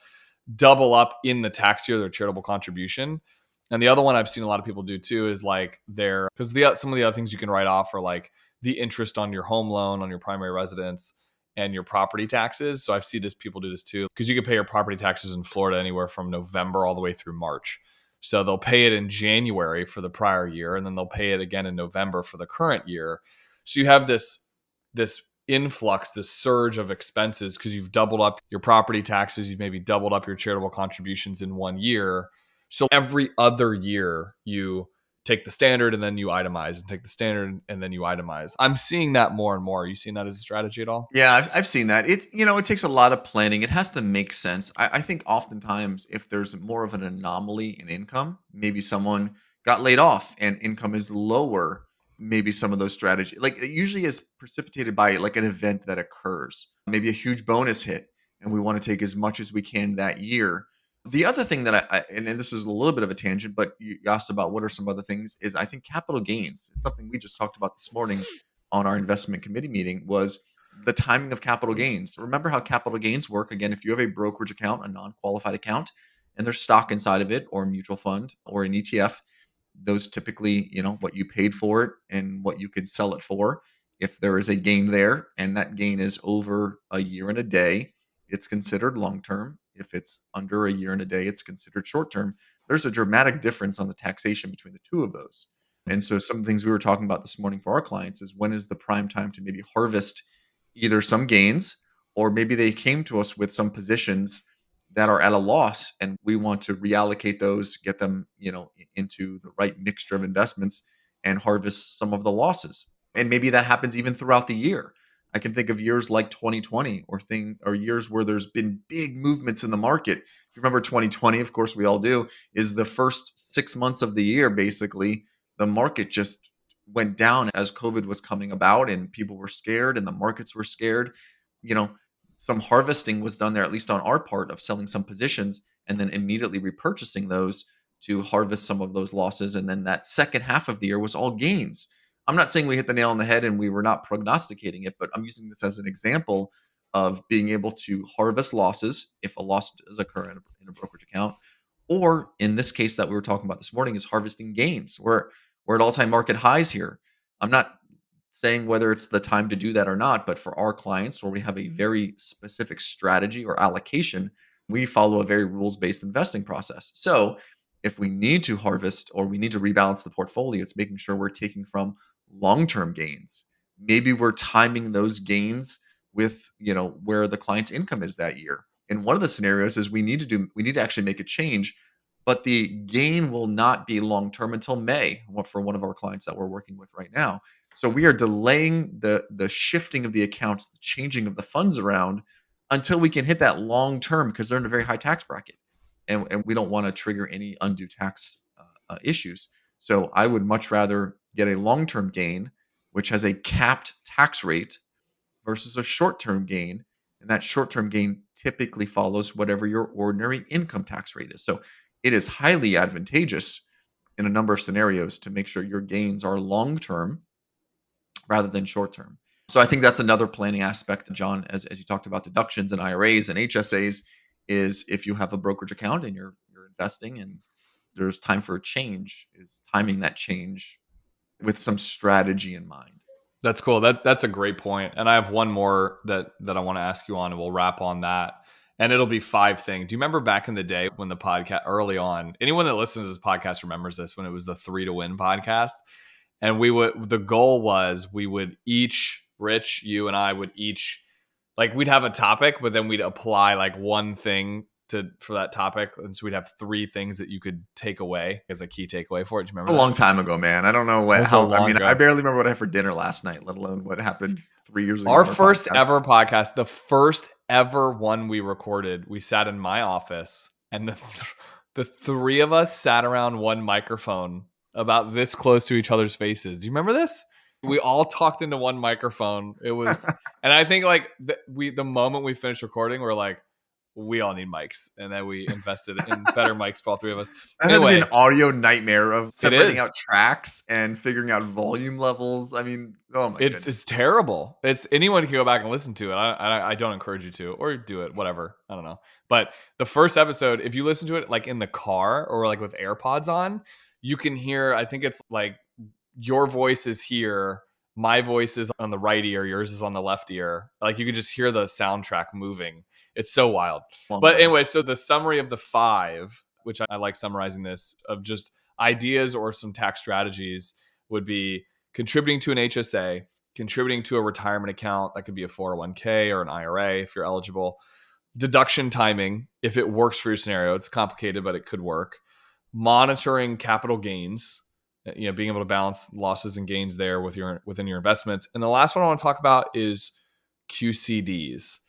double up in the tax year their charitable contribution. And the other one I've seen a lot of people do too is like because some of the other things you can write off are like the interest on your home loan, on your primary residence, and your property taxes. So I've seen people do this too because you can pay your property taxes in Florida anywhere from November all the way through March. So they'll pay it in January for the prior year, and then they'll pay it again in November for the current year. So you have this influx, this surge of expenses because you've doubled up your property taxes, you've maybe doubled up your charitable contributions in 1 year. So every other year you take the standard and then you itemize and take the standard and then you itemize. I'm seeing that more and more. Are you seeing that as a strategy at all? Yeah, I've seen that. It takes a lot of planning. It has to make sense. I think oftentimes if there's more of an anomaly in income, maybe someone got laid off and income is lower, maybe some of those strategies, like it usually is precipitated by like an event that occurs, maybe a huge bonus hit, and we want to take as much as we can that year. The other thing that and this is a little bit of a tangent, but you asked about what are some other things, is I think capital gains. It's something we just talked about this morning on our investment committee meeting was the timing of capital gains. Remember how capital gains work. Again, if you have a brokerage account, a non-qualified account, and there's stock inside of it or a mutual fund or an ETF, those typically, what you paid for it and what you could sell it for. If there is a gain there and that gain is over a year and a day, it's considered long term. If it's under a year and a day, it's considered short term. There's a dramatic difference on the taxation between the two of those. And so some things we were talking about this morning for our clients is when is the prime time to maybe harvest either some gains, or maybe they came to us with some positions that are at a loss and we want to reallocate those, get them, into the right mixture of investments and harvest some of the losses. And maybe that happens even throughout the year. I can think of years like 2020 or years where there's been big movements in the market. If you remember 2020, of course we all do, is the first 6 months of the year basically the market just went down as COVID was coming about and people were scared and the markets were scared. You know, some harvesting was done there, at least on our part, of selling some positions and then immediately repurchasing those to harvest some of those losses. And then that second half of the year was all gains. I'm not saying we hit the nail on the head and we were not prognosticating it, but I'm using this as an example of being able to harvest losses if a loss does occur in a brokerage account. Or in this case that we were talking about this morning is harvesting gains. We're at all-time market highs here. I'm not saying whether it's the time to do that or not, but for our clients where we have a very specific strategy or allocation, we follow a very rules-based investing process. So if we need to harvest or we need to rebalance the portfolio, it's making sure we're taking from long-term gains. Maybe we're timing those gains with, where the client's income is that year. And one of the scenarios is we need to actually make a change, but the gain will not be long-term until May for one of our clients that we're working with right now. So we are delaying the shifting of the accounts, the changing of the funds around until we can hit that long term because they're in a very high tax bracket, and we don't want to trigger any undue tax issues. So I would much rather get a long term gain, which has a capped tax rate, versus a short term gain, and that short term gain typically follows whatever your ordinary income tax rate is. So it is highly advantageous in a number of scenarios to make sure your gains are long term rather than short term. So I think that's another planning aspect, John, as you talked about deductions and IRAs and HSAs, is if you have a brokerage account and you're investing and there's time for a change, is timing that change with some strategy in mind. That's cool. That's a great point. And I have one more that I want to ask you on, and we'll wrap on that. And it'll be 5 things. Do you remember back in the day when the podcast early on, anyone that listens to this podcast remembers this, when it was the 3 to Win podcast? And the goal was we would each, Rich, you and I would each, like, we'd have a topic, but then we'd apply like one thing for that topic. And so we'd have 3 things that you could take away as a key takeaway for it. Do you remember A that? long time ago, man. I don't know It was a I long mean, I ago. barely remember what I had for dinner last night, let alone what happened 3 years ago Our on our first podcast. ever podcast, the first ever one we recorded, we sat in my office, and the 3 of us sat around one microphone about this close to each other's faces. Do you remember this? We all talked into one microphone. It was, and I think like the moment we finished recording, we're like, we all need mics, and then we invested in better mics for all 3 of us. That had to be an Anyway, audio nightmare of it separating is. out tracks and figuring out volume levels. I mean, oh my goodness. It's terrible. It's anyone can go back and listen to it. I don't encourage you to, or do it, whatever. I don't know. But the first episode, if you listen to it like in the car or like with AirPods on, you can hear. I think it's like your voice is here, my voice is on the right ear, yours is on the left ear. Like you can just hear the soundtrack moving. It's so wild. Long But way. anyway, so the summary of the 5, which I like summarizing this, of just ideas or some tax strategies, would be contributing to an HSA, contributing to a retirement account. That could be a 401k or an IRA if you're eligible. Deduction timing, if it works for your scenario. It's complicated, but it could work. Monitoring capital gains, being able to balance losses and gains there within your investments. And the last one I want to talk about is QCDs.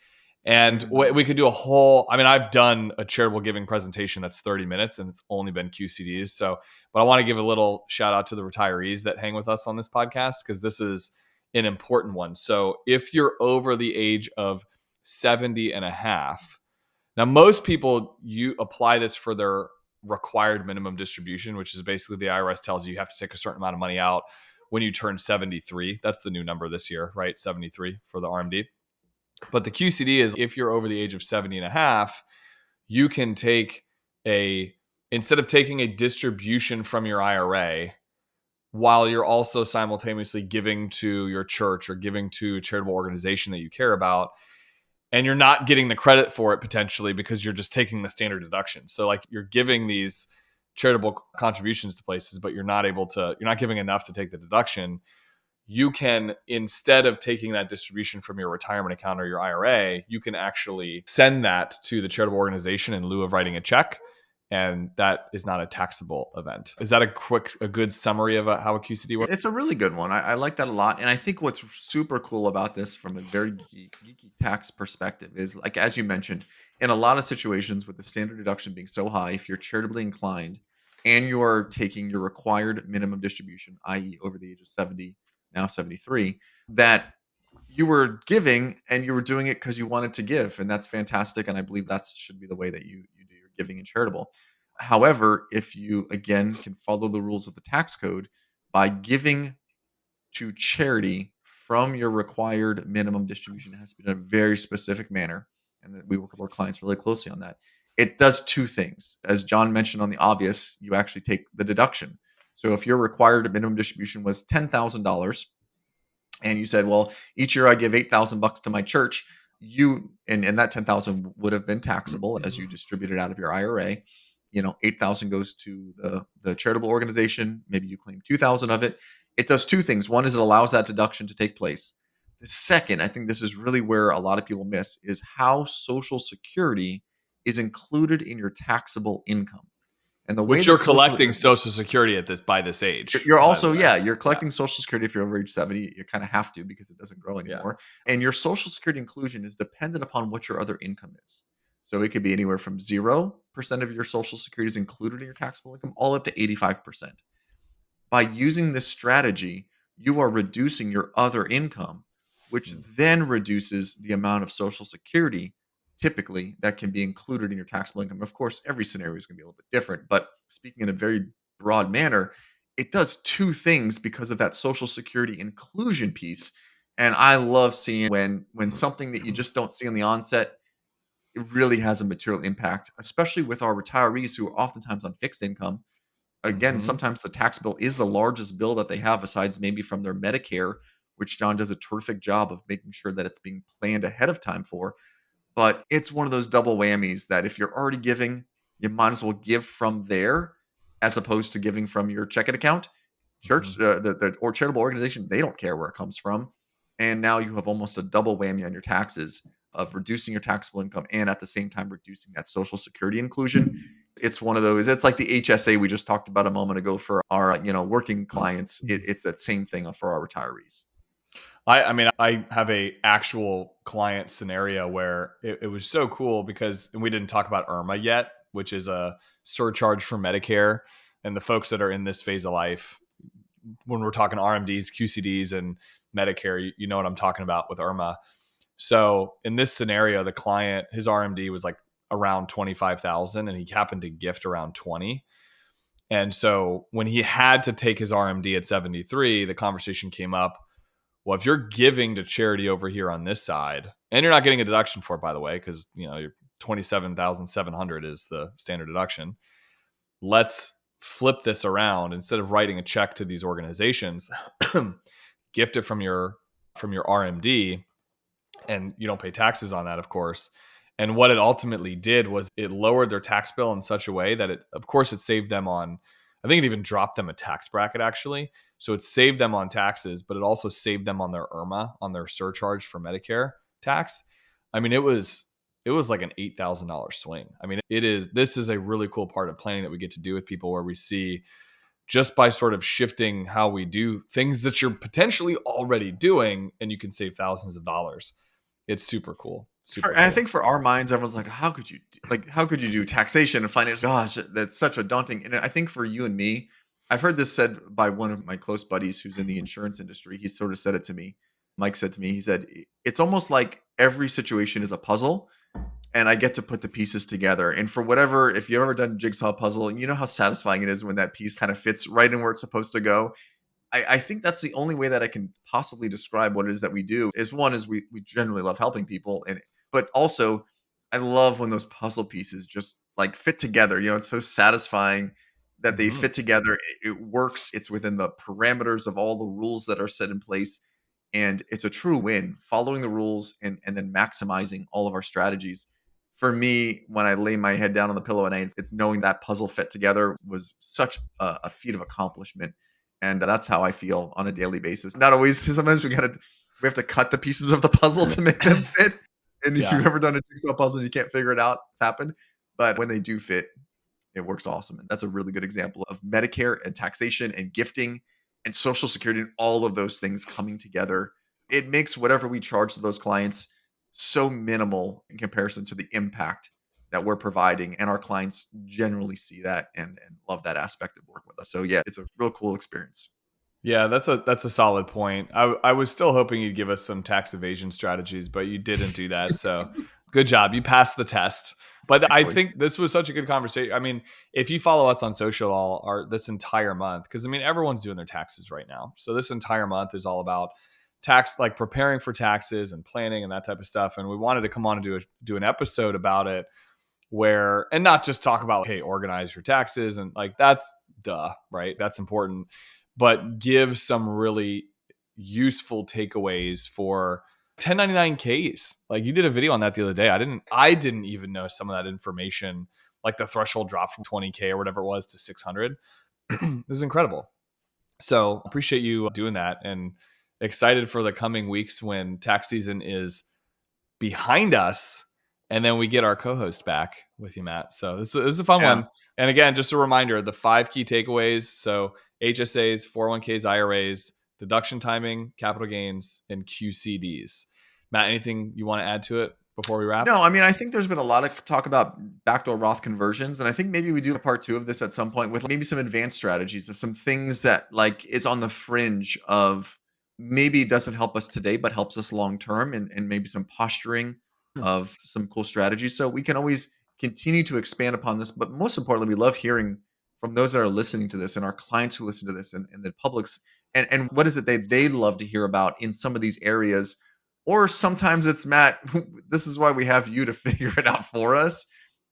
And we could do a whole, I mean, I've done a charitable giving presentation that's 30 minutes and it's only been QCDs. So, but I want to give a little shout out to the retirees that hang with us on this podcast, because this is an important one. So if you're over the age of 70 and a half, now most people, you apply this for their required minimum distribution, which is basically the IRS tells you have to take a certain amount of money out when you turn 73. That's the new number this year, right? 73 for the RMD. But the QCD is if you're over the age of 70 and a half, you can take instead of taking a distribution from your IRA, while you're also simultaneously giving to your church or giving to a charitable organization that you care about, and you're not getting the credit for it potentially because you're just taking the standard deduction. So like you're giving these charitable contributions to places, but you're not giving enough to take the deduction. You can, instead of taking that distribution from your retirement account or your IRA, you can actually send that to the charitable organization in lieu of writing a check. And that is not a taxable event. Is that a good summary of how a QCD works? It's a really good one. I like that a lot. And I think what's super cool about this from a very geeky tax perspective is, like, as you mentioned, in a lot of situations with the standard deduction being so high, if you're charitably inclined and you're taking your required minimum distribution, i.e., over the age of 70, now 73, that you were giving and you were doing it because you wanted to give. And that's fantastic. And I believe that should be the way that you do your giving and charitable. However, if you again can follow the rules of the tax code by giving to charity from your required minimum distribution, it has to be done in a very specific manner. And that we work with our clients really closely on that. It does two things. As John mentioned on the obvious, you actually take the deduction. So if your required minimum distribution was $10,000, and you said, well, each year I give 8,000 bucks to my church, you and that 10,000 would have been taxable as you distributed out of your IRA. 8,000 goes to the charitable organization. Maybe you claim 2,000 of it. It does two things. One is it allows that deduction to take place. The second, I think this is really where a lot of people miss, is how Social Security is included in your taxable income. And the way Which you're that social collecting Social Security at this by this you're age, you're by the also, way. yeah, you're Yeah. collecting Social Security if you're over age 70. You kind of have to because it doesn't grow Yeah. anymore. And your Social Security inclusion is dependent upon what your other income is. So it could be anywhere from 0% of your Social Security is included in your taxable income, all up to 85%. By using this strategy, you are reducing your other income, which Mm. then reduces the amount of Social Security typically that can be included in your taxable income. Of course, every scenario is going to be a little bit different, but speaking in a very broad manner, it does two things because of that Social Security inclusion piece. And I love seeing when something that you just don't see on the onset, it really has a material impact, especially with our retirees who are oftentimes on fixed income. Again, Mhm. sometimes the tax bill is the largest bill that they have besides maybe from their Medicare, which John does a terrific job of making sure that it's being planned ahead of time for. But it's one of those double whammies that if you're already giving, you might as well give from there as opposed to giving from your checking account. Church, Mhm. the or charitable organization, they don't care where it comes from. And now you have almost a double whammy on your taxes of reducing your taxable income and at the same time reducing that Social Security inclusion. It's one of those, it's like the HSA we just talked about a moment ago for our, working clients. It's that same thing for our retirees. I mean, I have a actual client scenario where it was so cool because and we didn't talk about IRMA yet, which is a surcharge for Medicare. And the folks that are in this phase of life, when we're talking RMDs, QCDs, and Medicare, you know what I'm talking about with IRMA. So in this scenario, the client, his RMD was like around 25,000 and he happened to gift around 20. And so when he had to take his RMD at 73, the conversation came up, well, if you're giving to charity over here on this side, and you're not getting a deduction for it, by the way, because your 27,700 is the standard deduction. Let's flip this around. Instead of writing a check to these organizations, gift it from your RMD, and you don't pay taxes on that, of course. And what it ultimately did was it lowered their tax bill in such a way that of course, it saved them on, I think it even dropped them a tax bracket actually. So it saved them on taxes, but it also saved them on their IRMA, on their surcharge for Medicare tax. I mean, it was like an $8,000 swing. I mean, this is a really cool part of planning that we get to do with people where we see just by sort of shifting how we do things that you're potentially already doing and you can save thousands of dollars. It's super cool. Super I cool. think for our minds, everyone's like, how could you do taxation and finance? Gosh, that's such a daunting. And I think for you and me, I've heard this said by one of my close buddies who's in the insurance industry. He sort of said it to me. Mike said to me, he said, it's almost like every situation is a puzzle and I get to put the pieces together. And for whatever, if you've ever done a jigsaw puzzle, you know how satisfying it is when that piece kind of fits right in where it's supposed to go. I think that's the only way that I can possibly describe what it is that we do is one is we generally love helping people but also I love when those puzzle pieces just like fit together. It's so satisfying that they Mhm. fit together. It works. It's within the parameters of all the rules that are set in place. And it's a true win following the rules and then maximizing all of our strategies. For me, when I lay my head down on the pillow at night, it's knowing that puzzle fit together was such a feat of accomplishment and that's how I feel on a daily basis. Not always. Sometimes we have to cut the pieces of the puzzle to make them fit. And if Yeah. you've ever done a jigsaw puzzle and you can't figure it out, it's happened. But when they do fit, it works awesome. And that's a really good example of Medicare and taxation and gifting and Social Security and all of those things coming together. It makes whatever we charge to those clients so minimal in comparison to the impact that we're providing. And our clients generally see that and love that aspect of working with us. So, yeah, it's a real cool experience. Yeah, that's a solid point. I was still hoping you'd give us some tax evasion strategies, but you didn't do that. So good job. You passed the test. But I Thankfully. think this was such a good conversation. I mean, if you follow us on social all our this entire month, because I mean everyone's doing their taxes right now. So this entire month is all about tax, like preparing for taxes and planning and that type of stuff. And we wanted to come on and do an episode about it where, and not just talk about, hey, organize your taxes and like that's duh, right? That's important, but give some really useful takeaways for 1099Ks. Like you did a video on that the other day. I didn't even know some of that information, like the threshold drop from 20K or whatever it was to 600. This is incredible. So appreciate you doing that and excited for the coming weeks when tax season is behind us, and then we get our co-host back with you, Matt. So this is a fun Yeah. one. And again, just a reminder: the 5 key takeaways. So HSAs, 401ks, IRAs, deduction timing, capital gains, and QCDs. Matt, anything you want to add to it before we wrap? No, I mean, I think there's been a lot of talk about backdoor Roth conversions, and I think maybe we do a part two of this at some point with maybe some advanced strategies of some things that like is on the fringe of maybe doesn't help us today, but helps us long term, and maybe some posturing of some cool strategies. So we can always continue to expand upon this, but most importantly, we love hearing from those that are listening to this and our clients who listen to this and the publics and what is it they love to hear about in some of these areas, or sometimes it's Matt, this is why we have you to figure it out for us.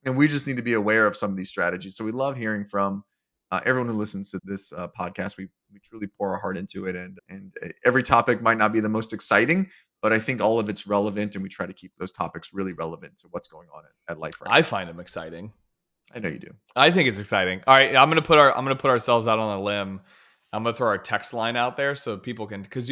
And we just need to be aware of some of these strategies. So we love hearing from everyone who listens to this podcast. We truly pour our heart into it. And every topic might not be the most exciting, but I think all of it's relevant. And we try to keep those topics really relevant to what's going on at life right I now. find them exciting. I know you do. I think it's exciting. All right, I'm gonna put ourselves out on a limb. I'm gonna throw our text line out there so people can, because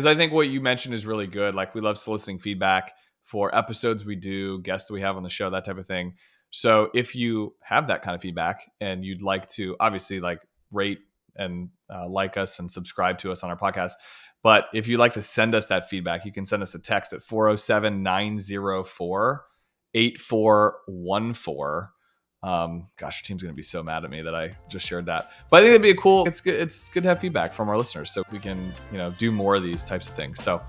I think what you mentioned is really good. Like we love soliciting feedback for episodes we do, guests that we have on the show, that type of thing. So if you have that kind of feedback and you'd like to obviously like rate and like us and subscribe to us on our podcast, but if you'd like to send us that feedback, you can send us a text at 407-904-8414. Gosh, your team's gonna be so mad at me that I just shared that. But I think it'd be a cool. It's good to have feedback from our listeners, so we can do more of these types of things. So,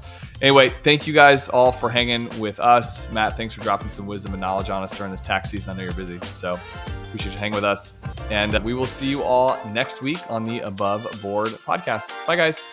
anyway, thank you guys all for hanging with us. Matt, thanks for dropping some wisdom and knowledge on us during this tax season. I know you're busy, so appreciate you hanging with us. And we will see you all next week on the Above Board podcast. Bye, guys.